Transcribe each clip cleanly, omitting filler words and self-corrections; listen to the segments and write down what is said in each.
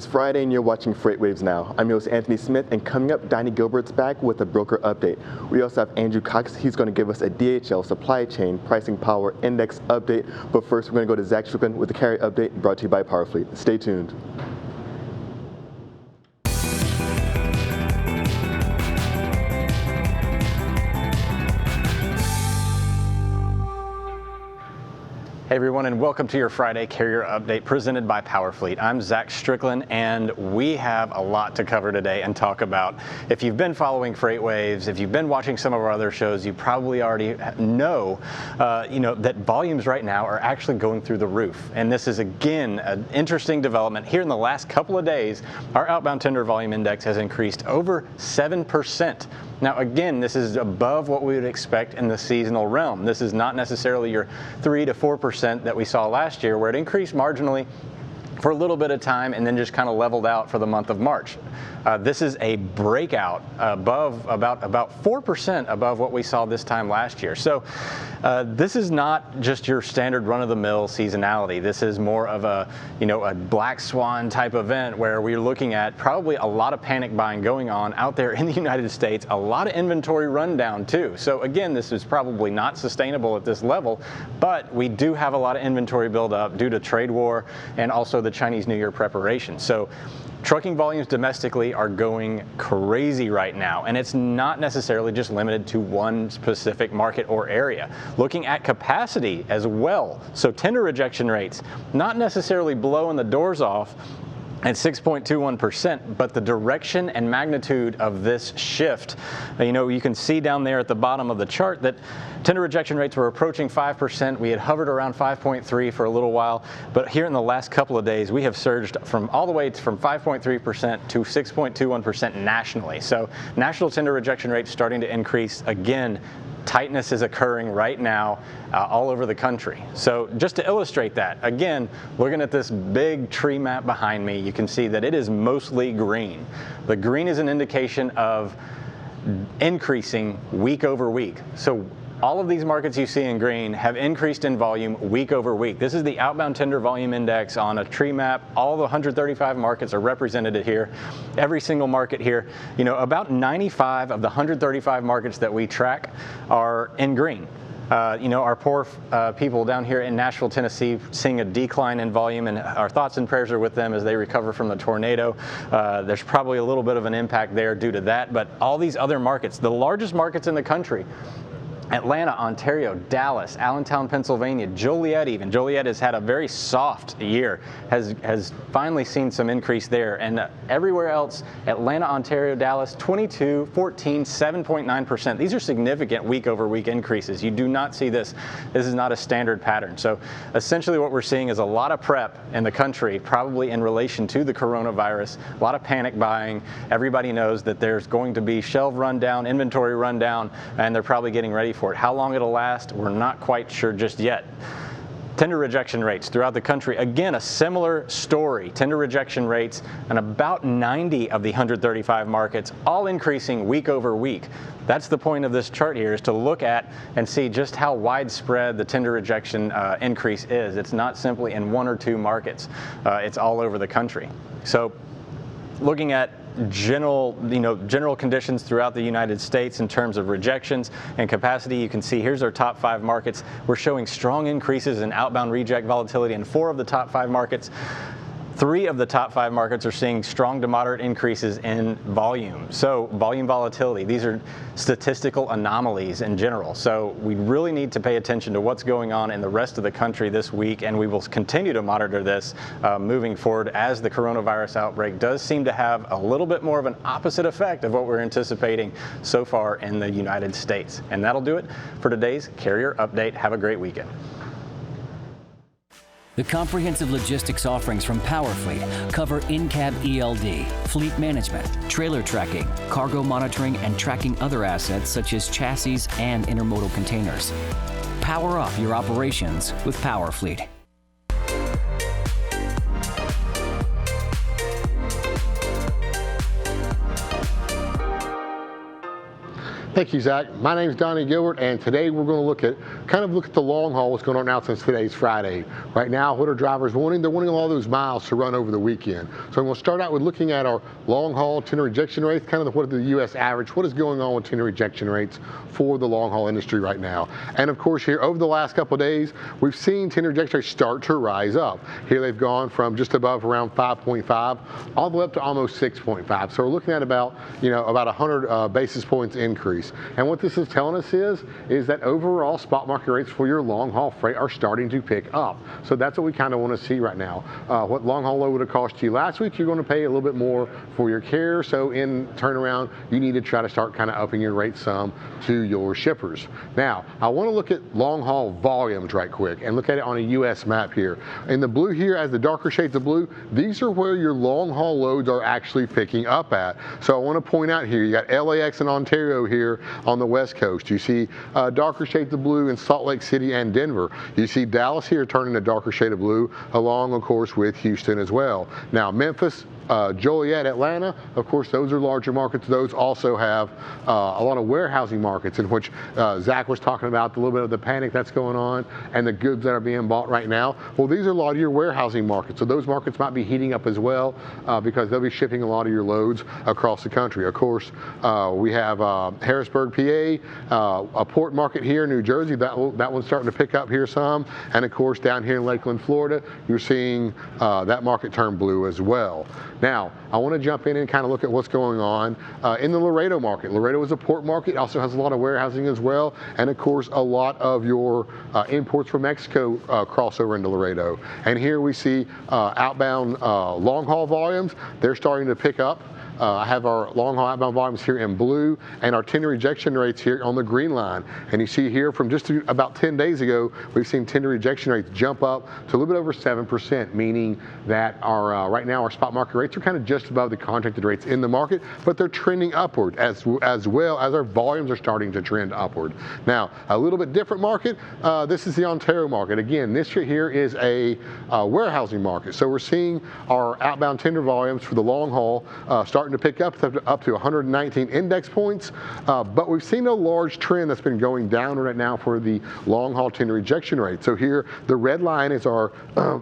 Friday and you're watching FreightWaves Now. I'm your host Anthony Smith, and coming up, Donny Gilbert's back with a broker update. We also have Andrew Cox. He's going to give us a DHL supply chain pricing power index update. But first, we're going to go to Zach Strickland with the carrier update brought to you by PowerFleet. Stay tuned. Hey everyone, and welcome to your Friday Carrier Update presented by PowerFleet. I'm Zach Strickland, and we have a lot to cover today and talk about. If you've been following FreightWaves, if you've been watching some of our other shows, you probably already know, that volumes right now are actually going through the roof. And this is again an interesting development. Here in the last couple of days, our outbound tender volume index has increased over 7%. Now again, this is above what we would expect in the seasonal realm. This is not necessarily your 3 to 4% that we saw last year, where it increased marginally for a little bit of time and then just kind of leveled out for the month of March. This is a breakout above about 4% above what we saw this time last year. So this is not just your standard run-of-the-mill seasonality. This is more of a black swan type event where we're looking at probably a lot of panic buying going on out there in the United States, a lot of inventory rundown too. So again, this is probably not sustainable at this level, but we do have a lot of inventory buildup due to trade war and also the Chinese New Year preparation. So trucking volumes domestically are going crazy right now, and it's not necessarily just limited to one specific market or area. Looking at capacity as well, so tender rejection rates, not necessarily blowing the doors off at 6.21%, but the direction and magnitude of this shift, you can see down there at the bottom of the chart that tender rejection rates were approaching 5%. We had hovered around 5.3 for a little while, but here in the last couple of days, we have surged all the way from 5.3% to 6.21% nationally. So national tender rejection rates starting to increase again. Tightness is occurring right now all over the country. So just to illustrate that, again, looking at this big tree map behind me, you can see that it is mostly green. The green is an indication of increasing week over week. So all of these markets you see in green have increased in volume week over week. This is the outbound tender volume index on a tree map. All the 135 markets are represented here. Every single market here, about 95 of the 135 markets that we track are in green. Our poor people down here in Nashville, Tennessee, seeing a decline in volume, and our thoughts and prayers are with them as they recover from the tornado. There's probably a little bit of an impact there due to that, but all these other markets, the largest markets in the country, Atlanta, Ontario, Dallas, Allentown, Pennsylvania, Joliet even. Joliet has had a very soft year, has finally seen some increase there. And everywhere else, Atlanta, Ontario, Dallas, 22, 14, 7.9%. These are significant week over week increases. You do not see this. This is not a standard pattern. So essentially what we're seeing is a lot of prep in the country, probably in relation to the coronavirus, a lot of panic buying. Everybody knows that there's going to be shelf rundown, inventory rundown, and they're probably getting ready for it. How long it'll last, we're not quite sure just yet. Tender rejection rates throughout the country, again, a similar story. Tender rejection rates in about 90 of the 135 markets, all increasing week over week. That's the point of this chart here, is to look at and see just how widespread the tender rejection increase is. It's not simply in one or two markets. It's all over the country. So looking at general conditions throughout the United States in terms of rejections and capacity, you can see here's our top 5 markets. We're showing strong increases in outbound reject volatility in 4 of the top 5 markets. 3 of the top 5 markets are seeing strong to moderate increases in volume. So volume volatility, these are statistical anomalies in general. So we really need to pay attention to what's going on in the rest of the country this week, and we will continue to monitor this moving forward as the coronavirus outbreak does seem to have a little bit more of an opposite effect of what we're anticipating so far in the United States. And that'll do it for today's Carrier Update. Have a great weekend. The comprehensive logistics offerings from PowerFleet cover in-cab ELD, fleet management, trailer tracking, cargo monitoring, and tracking other assets such as chassis and intermodal containers. Power up your operations with PowerFleet. Thank you, Zach. My name is Donny Gilbert, and today we're going to look at the long haul, what's going on now since today's Friday. Right now, what are drivers wanting? They're wanting all those miles to run over the weekend. So I'm going to start out with looking at our long haul tender rejection rates, kind of what the U.S. average, what is going on with tender rejection rates for the long haul industry right now. And of course, here over the last couple of days, we've seen tender rejection rates start to rise up. Here they've gone from just above around 5.5 all the way up to almost 6.5. So we're looking at about 100 basis points increase. And what this is telling us is that overall spot market rates for your long haul freight are starting to pick up. So that's what we kind of want to see right now. What long haul load would have cost you last week, you're going to pay a little bit more for your carrier. So in turnaround, you need to try to start kind of upping your rate some to your shippers. Now, I want to look at long haul volumes right quick and look at it on a US map here. In the blue here, as the darker shades of blue, these are where your long haul loads are actually picking up at. So I want to point out here, you got LAX and Ontario here on the West Coast. You see darker shades of blue in Salt Lake City and Denver. You see Dallas here turning a darker shade of blue, along, of course, with Houston as well. Now, Memphis, Joliet, Atlanta, of course, those are larger markets. Those also have a lot of warehousing markets in which Zach was talking about, a little bit of the panic that's going on and the goods that are being bought right now. Well, these are a lot of your warehousing markets. So those markets might be heating up as well because they'll be shipping a lot of your loads across the country. Of course, we have Harrisburg, PA, a port market here in New Jersey. That one's starting to pick up here some. And of course, down here in Lakeland, Florida, you're seeing that market turn blue as well. Now, I want to jump in and kind of look at what's going on in the Laredo market. Laredo is a port market, also has a lot of warehousing as well, and of course a lot of your imports from Mexico cross over into Laredo. And here we see outbound long haul volumes. They're starting to pick up. I have our long haul outbound volumes here in blue and our tender rejection rates here on the green line. And you see here from just about 10 days ago, we've seen tender rejection rates jump up to a little bit over 7%, meaning that our right now our spot market rates are kind of just above the contracted rates in the market, but they're trending upward as well as our volumes are starting to trend upward. Now, a little bit different market. This is the Ontario market. Again, this here is a warehousing market. So we're seeing our outbound tender volumes for the long haul starting to pick up to 119 index points, but we've seen a large trend that's been going down right now for the long haul tender rejection rate. So here, the red line is our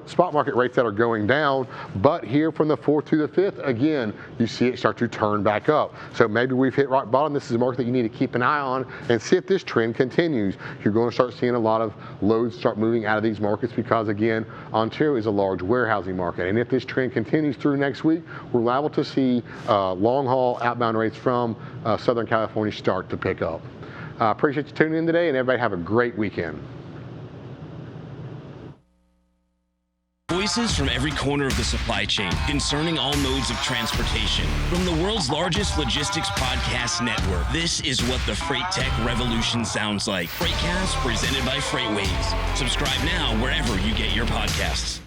spot market rates that are going down, but here from the 4th to the 5th, again, you see it start to turn back up. So maybe we've hit rock bottom. This is a market that you need to keep an eye on and see if this trend continues. You're going to start seeing a lot of loads start moving out of these markets because, again, Ontario is a large warehousing market. And if this trend continues through next week, we're liable to see long haul outbound rates from Southern California start to pick up. Appreciate you tuning in today, and everybody have a great weekend. Voices from every corner of the supply chain concerning all modes of transportation. From the world's largest logistics podcast network, this is what the freight tech revolution sounds like. Freightcast presented by FreightWaves. Subscribe now wherever you get your podcasts.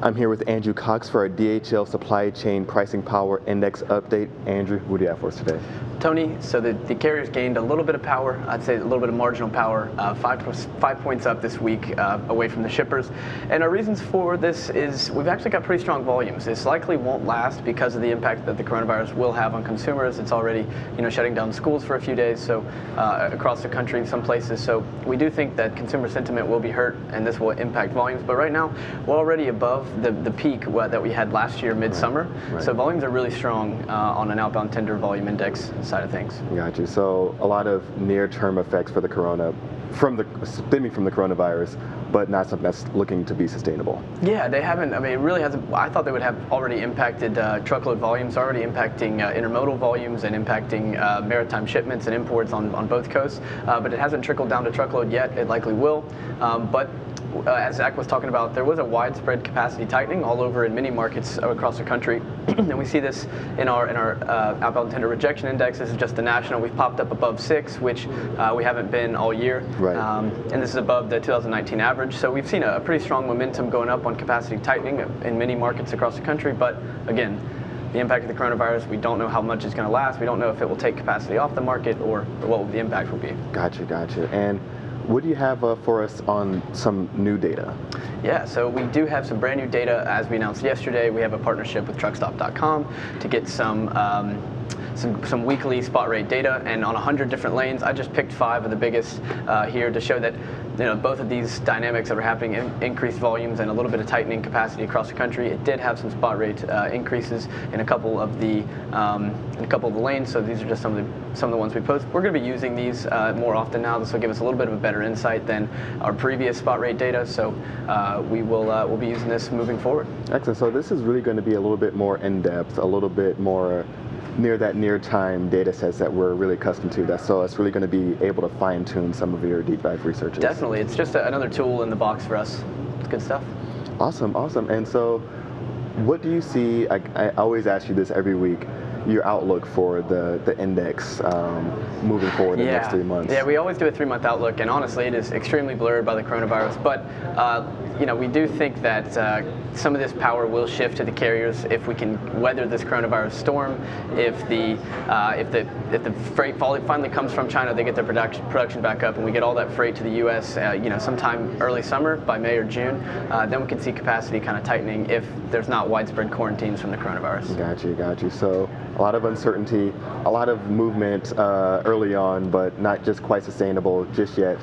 I'm here with Andrew Cox for our DHL Supply Chain Pricing Power Index update. Andrew, what do you have for us today? Tony, so the carriers gained a little bit of power, I'd say a little bit of marginal power, 5 points up this week away from the shippers. And our reasons for this is we've actually got pretty strong volumes. This likely won't last because of the impact that the coronavirus will have on consumers. It's already shutting down schools for a few days, so across the country in some places. So we do think that consumer sentiment will be hurt and this will impact volumes. But right now, we're already above the peak that we had last year, midsummer. Right. So volumes are really strong on an outbound tender volume index side of things. Got you. So a lot of near-term effects for the stemming from the coronavirus, but not something that's looking to be sustainable. Yeah, they haven't. I mean, it really hasn't. I thought they would have already impacted truckload volumes, already impacting intermodal volumes and impacting maritime shipments and imports on both coasts. But it hasn't trickled down to truckload yet. It likely will. But as Zach was talking about, there was a widespread capacity tightening all over in many markets across the country, and we see this in our outbound tender rejection index. This is just the national. We've popped up above 6, which we haven't been all year, right. And this is above the 2019 average. So we've seen a pretty strong momentum going up on capacity tightening in many markets across the country. But again, the impact of the coronavirus, we don't know how much it's going to last. We don't know if it will take capacity off the market or what the impact will be. Gotcha. And what do you have for us on some new data? Yeah, so we do have some brand new data. As we announced yesterday, we have a partnership with truckstop.com to get some weekly spot rate data, and on 100 different lanes. I just picked 5 of the biggest here to show that both of these dynamics that are happening, increased volumes and a little bit of tightening capacity across the country. It did have some spot rate increases in a couple of the lanes. So these are just some of the ones we post. We're going to be using these more often now. This will give us a little bit of a better insight than our previous spot rate data. So we'll be using this moving forward. Excellent. So this is really going to be a little bit more in depth, a little bit more near-time data sets that we're really accustomed to. So it's really going to be able to fine-tune some of your deep dive researches. Definitely. It's just another tool in the box for us. It's good stuff. Awesome. And so what do you see, I always ask you this every week, your outlook for the index moving forward in the next 3 months? Yeah, we always do a 3-month outlook, and honestly, it is extremely blurred by the coronavirus. But we do think that some of this power will shift to the carriers if we can weather this coronavirus storm. If the freight finally comes from China, they get their production back up, and we get all that freight to the U.S. Sometime early summer, by May or June, then we can see capacity kind of tightening if there's not widespread quarantines from the coronavirus. Got you. So a lot of uncertainty, a lot of movement early on, but not just quite sustainable just yet,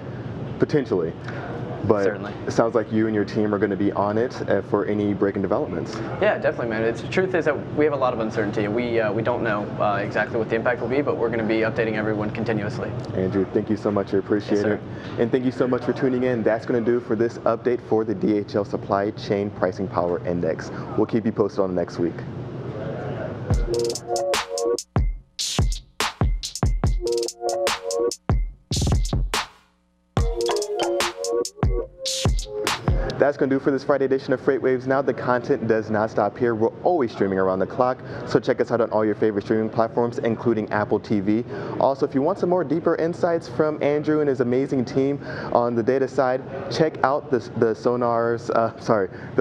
potentially. But certainly. It sounds like you and your team are going to be on it for any breaking developments. Yeah, definitely, man. The truth is that we have a lot of uncertainty, and we don't know exactly what the impact will be, but we're going to be updating everyone continuously. Andrew, thank you so much. I appreciate it. And thank you so much for tuning in. That's going to do for this update for the DHL Supply Chain Pricing Power Index. We'll keep you posted on next week. That's going to do for this Friday edition of FreightWaves Now. The content does not stop here. We're always streaming around the clock, so check us out on all your favorite streaming platforms, including Apple TV. Also, if you want some more deeper insights from Andrew and his amazing team on the data side, check out the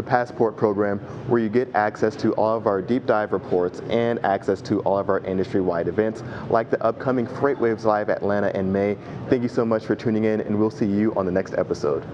Passport program, where you get access to all of our deep dive reports and access to all of our industry-wide events, like the upcoming FreightWaves Live Atlanta in May. Thank you so much for tuning in, and we'll see you on the next episode.